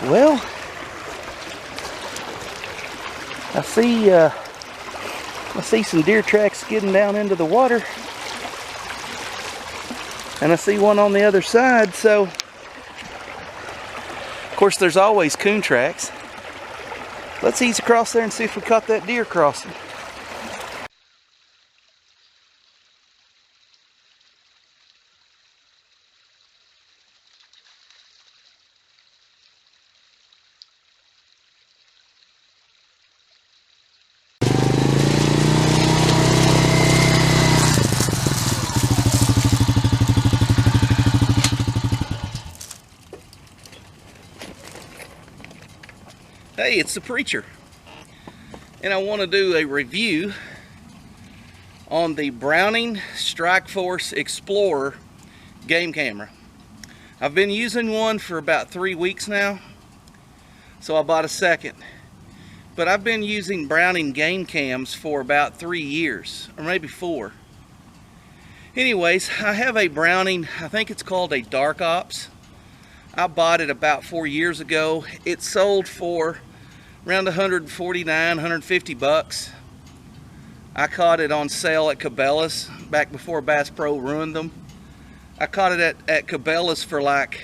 Well, I see some deer tracks skidding down into the water, and I see one on the other side. So, of course, there's always coon tracks. Let's ease across there and see if we caught that deer crossing. Hey, it's the Preacher, and I want to do a review on the Browning Strikeforce Explorer game camera. I've been using one for about 3 weeks now, so I bought a second. But I've been using Browning game cams for about 3 years, or maybe 4. Anyways, I have a Browning, I think it's called a Dark Ops. I bought it about 4 years ago. It sold for around 149, 150 bucks. I caught it on sale at Cabela's back before Bass Pro ruined them. I caught it at Cabela's for like,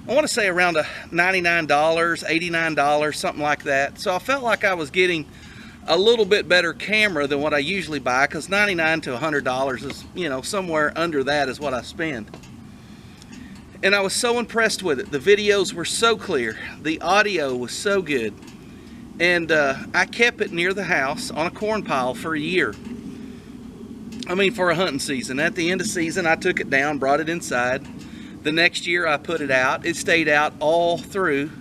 I want to say around $99, $89, something like that. So I felt like I was getting a little bit better camera than what I usually buy, because $99 to $100 is, you know, somewhere under that is what I spend. And I was so impressed with it. The videos were so clear. The audio was so good. And I kept it near the house on a corn pile for a year. I mean, for a hunting season. At the end of season, I took it down, brought it inside. The next year, I put it out. It stayed out all through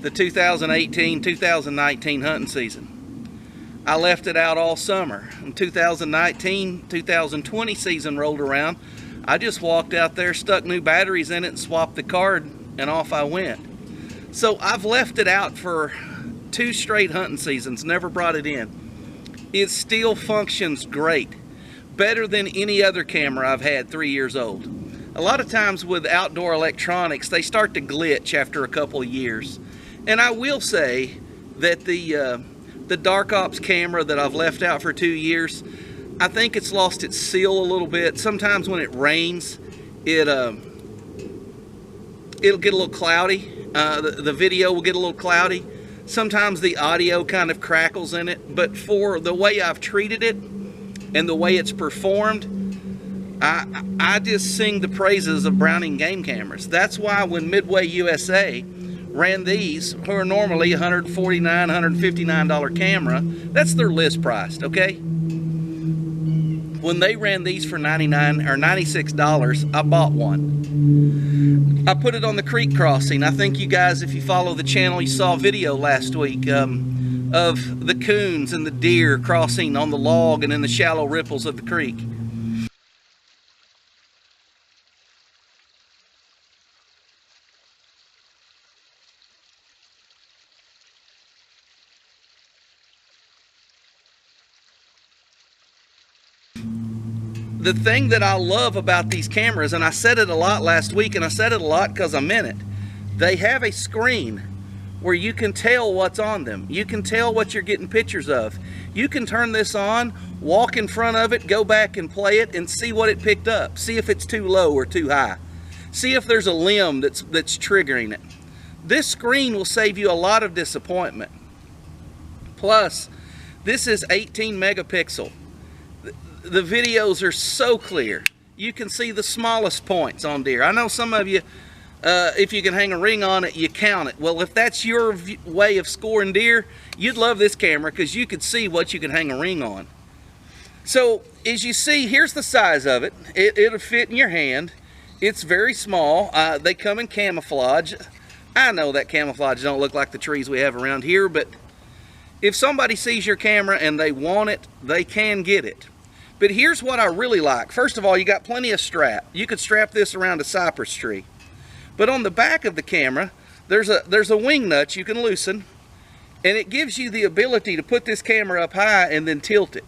the 2018-2019 hunting season. I left it out all summer. In 2019-2020 season rolled around, I just walked out there, stuck new batteries in it, and swapped the card, and off I went. So I've left it out for 2 straight hunting seasons, never brought it in. It still functions great. Better than any other camera I've had 3 years old. A lot of times with outdoor electronics, they start to glitch after a couple of years. And I will say that the Dark Ops camera that I've left out for 2 years, I think it's lost its seal a little bit. Sometimes when it rains, it'll get a little cloudy. The video will get a little cloudy. Sometimes the audio kind of crackles in it. But for the way I've treated it and the way it's performed, I just sing the praises of Browning game cameras. That's why when Midway USA ran these, who are normally $149, $159 camera, that's their list priced, okay? When they ran these for $99 or $96, I bought one. I put it on the creek crossing. I think you guys, if you follow the channel, you saw a video last week of the coons and the deer crossing on the log and in the shallow ripples of the creek. The thing that I love about these cameras, and I said it a lot last week, and I said it a lot because I meant it, they have a screen where you can tell what's on them. You can tell what you're getting pictures of. You can turn this on, walk in front of it, go back and play it, and see what it picked up. See if it's too low or too high. See if there's a limb that's triggering it. This screen will save you a lot of disappointment. Plus, this is 18 megapixel. The videos are so clear. You can see the smallest points on deer. I know some of you, if you can hang a ring on it, you count it. Well, if that's your way of scoring deer, you'd love this camera because you could see what you can hang a ring on. So, as you see, here's the size of it. It'll fit in your hand. It's very small. They come in camouflage. I know that camouflage don't look like the trees we have around here, but if somebody sees your camera and they want it, they can get it. But here's what I really like. First of all, you got plenty of strap. You could strap this around a cypress tree. But on the back of the camera, there's a wing nut you can loosen, and it gives you the ability to put this camera up high and then tilt it.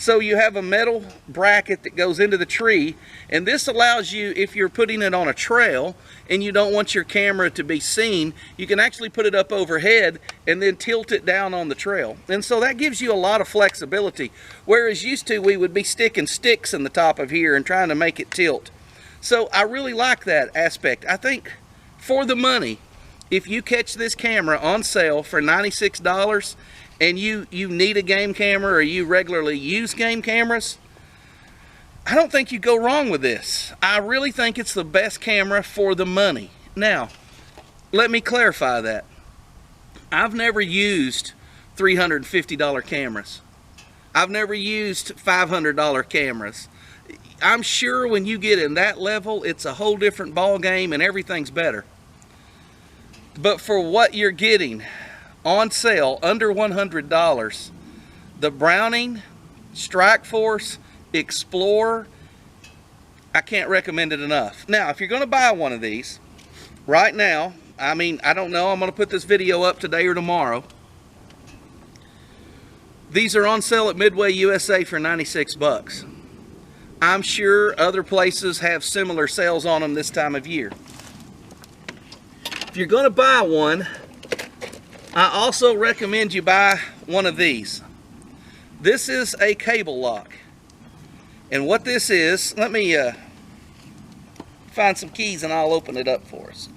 So you have a metal bracket that goes into the tree, and this allows you, if you're putting it on a trail and you don't want your camera to be seen, you can actually put it up overhead and then tilt it down on the trail. And so that gives you a lot of flexibility, whereas used to we would be sticking sticks in the top of here and trying to make it tilt. So I really like that aspect. I think for the money, if you catch this camera on sale for $96 and you need a game camera or you regularly use game cameras, I don't think you go wrong with this. I really think it's the best camera for the money. Now, let me clarify that. I've never used $350 cameras. I've never used $500 cameras. I'm sure when you get in that level, it's a whole different ball game and everything's better. But for what you're getting on sale, under $100, the Browning Strikeforce Explorer, I can't recommend it enough. Now, if you're going to buy one of these, right now, I mean, I don't know, I'm going to put this video up today or tomorrow. These are on sale at Midway USA for 96 bucks. I'm sure other places have similar sales on them this time of year. If you're going to buy one, I also recommend you buy one of these. This is a cable lock. And what this is, let me find some keys and I'll open it up for us.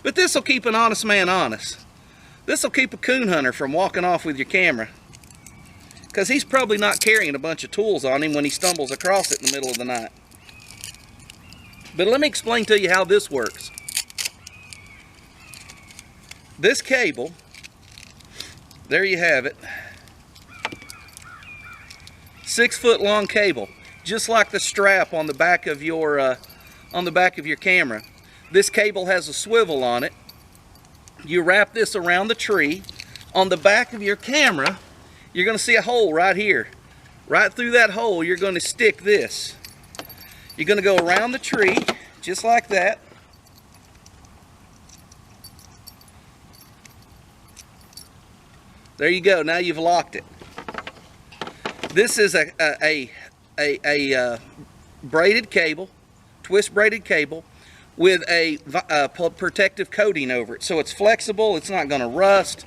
But this will keep an honest man honest. This will keep a coon hunter from walking off with your camera, because he's probably not carrying a bunch of tools on him when he stumbles across it in the middle of the night. But let me explain to you how this works. This cable, there you have it, 6-foot long cable, just like the strap on the back of your camera. This cable has a swivel on it. You wrap this around the tree. On the back of your camera, you're going to see a hole right here. Right through that hole, you're going to stick this. You're going to go around the tree, just like that. There you go. Now you've locked it. This is a braided cable, twist braided cable, with a protective coating over it. So it's flexible, it's not going to rust.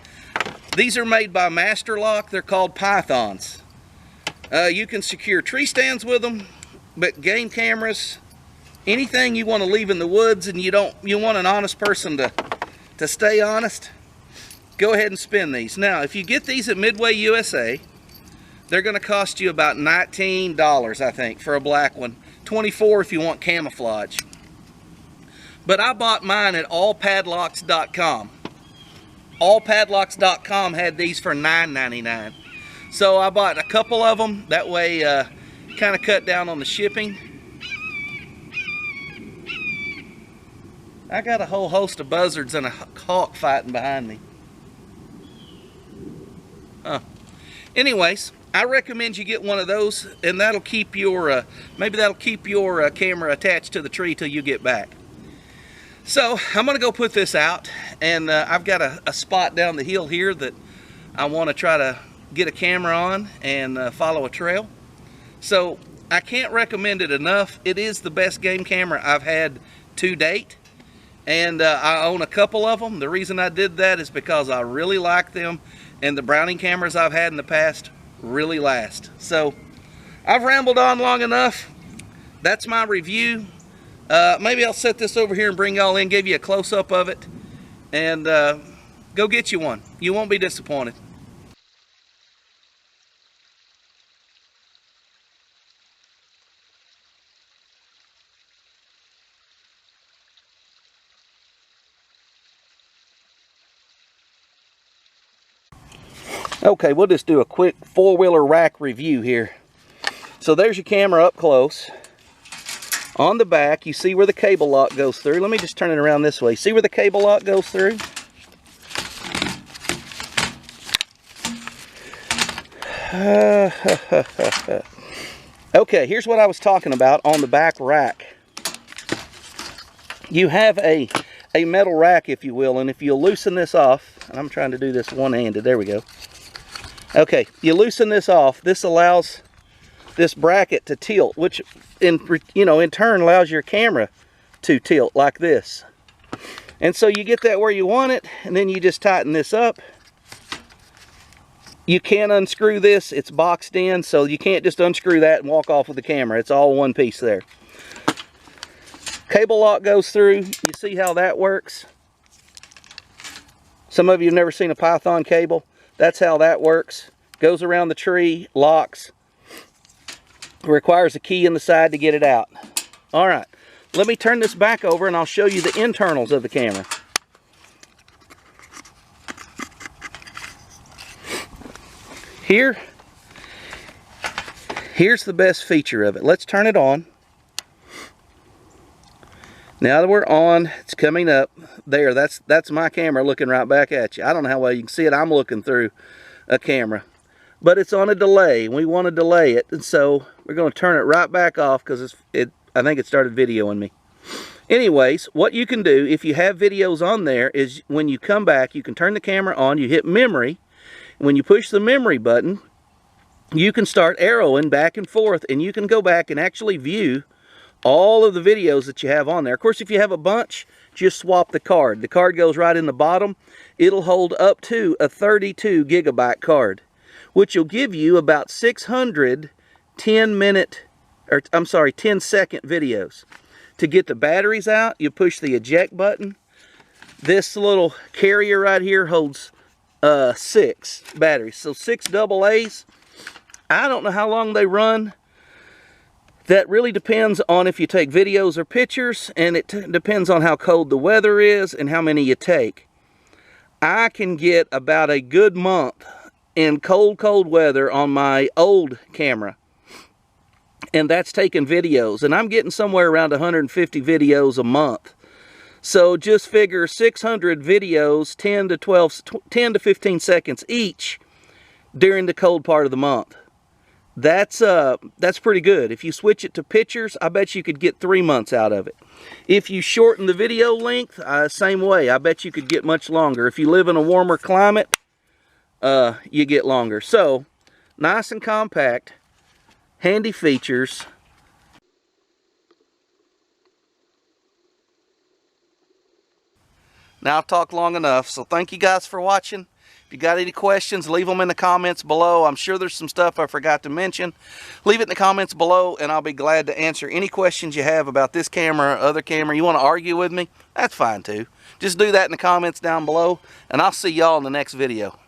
These are made by Master Lock. They're called Pythons. You can secure tree stands with them, but game cameras, anything you want to leave in the woods and you want an honest person to stay honest, go ahead and spin these. Now, if you get these at Midway USA, they're going to cost you about $19, I think, for a black one. $24 if you want camouflage. But I bought mine at allpadlocks.com. Allpadlocks.com had these for $9.99. So I bought a couple of them. That way, kind of cut down on the shipping. I got a whole host of buzzards and a hawk fighting behind me. Anyways, I recommend you get one of those, and that'll keep your maybe that'll keep your camera attached to the tree till you get back. So I'm going to go put this out, and I've got a spot down the hill here that I want to try to get a camera on and follow a trail. So I can't recommend it enough. It is the best game camera I've had to date, and I own a couple of them. The reason I did that is because I really like them, and the Browning cameras I've had in the past really last. So I've rambled on long enough. That's my review. Maybe I'll set this over here and bring y'all in, give you a close-up of it, and go get you one. You won't be disappointed. Okay, we'll just do a quick four-wheeler rack review here. So there's your camera up close. On the back, you see where the cable lock goes through. Let me just turn it around this way. See where the cable lock goes through? Okay, here's what I was talking about on the back rack. You have a metal rack, if you will, and if you loosen this off, and I'm trying to do this one-handed, there we go. Okay, you loosen this off, this allows this bracket to tilt, which in turn allows your camera to tilt like this. And so you get that where you want it, and then you just tighten this up. You can't unscrew this, it's boxed in, so you can't just unscrew that and walk off with the camera. It's all one piece there. Cable lock goes through. You see how that works? Some of you have never seen a Python cable. That's how that works. Goes around the tree, locks. Requires a key in the side to get it out. All right, let me turn this back over and I'll show you the internals of the camera. Here's the best feature of it. Let's turn it on. Now that we're on, it's coming up. There, that's my camera looking right back at you. I don't know how well you can see it. I'm looking through a camera. But it's on a delay. We want to delay it. And so we're going to turn it right back off because I think it started videoing me. Anyways, what you can do if you have videos on there is when you come back, you can turn the camera on, you hit memory. When you push the memory button, you can start arrowing back and forth, and you can go back and actually view all of the videos that you have on there. Of course, if you have a bunch, just swap the card. The card goes right in the bottom. It'll hold up to a 32 gigabyte card, which will give you about 600 10-second videos. To get the batteries out, you push the eject button. This little carrier right here holds 6 batteries, so 6 AA's. I don't know how long they run. That really depends on if you take videos or pictures, and it depends on how cold the weather is and how many you take. I can get about a good month in cold weather on my old camera, and that's taking videos, and I'm getting somewhere around 150 videos a month. So just figure 600 videos, 10 to 15 seconds each during the cold part of the month. That's pretty good. If you switch it to pictures, I bet you could get 3 months out of it. If you shorten the video length, same way. I bet you could get much longer. If you live in a warmer climate, you get longer. So, nice and compact, handy features. Now I've talked long enough, so thank you guys for watching. If you got any questions, leave them in the comments below. I'm sure there's some stuff I forgot to mention. Leave it in the comments below, and I'll be glad to answer any questions you have about this camera or other camera. You want to argue with me? That's fine too. Just do that in the comments down below, and I'll see y'all in the next video.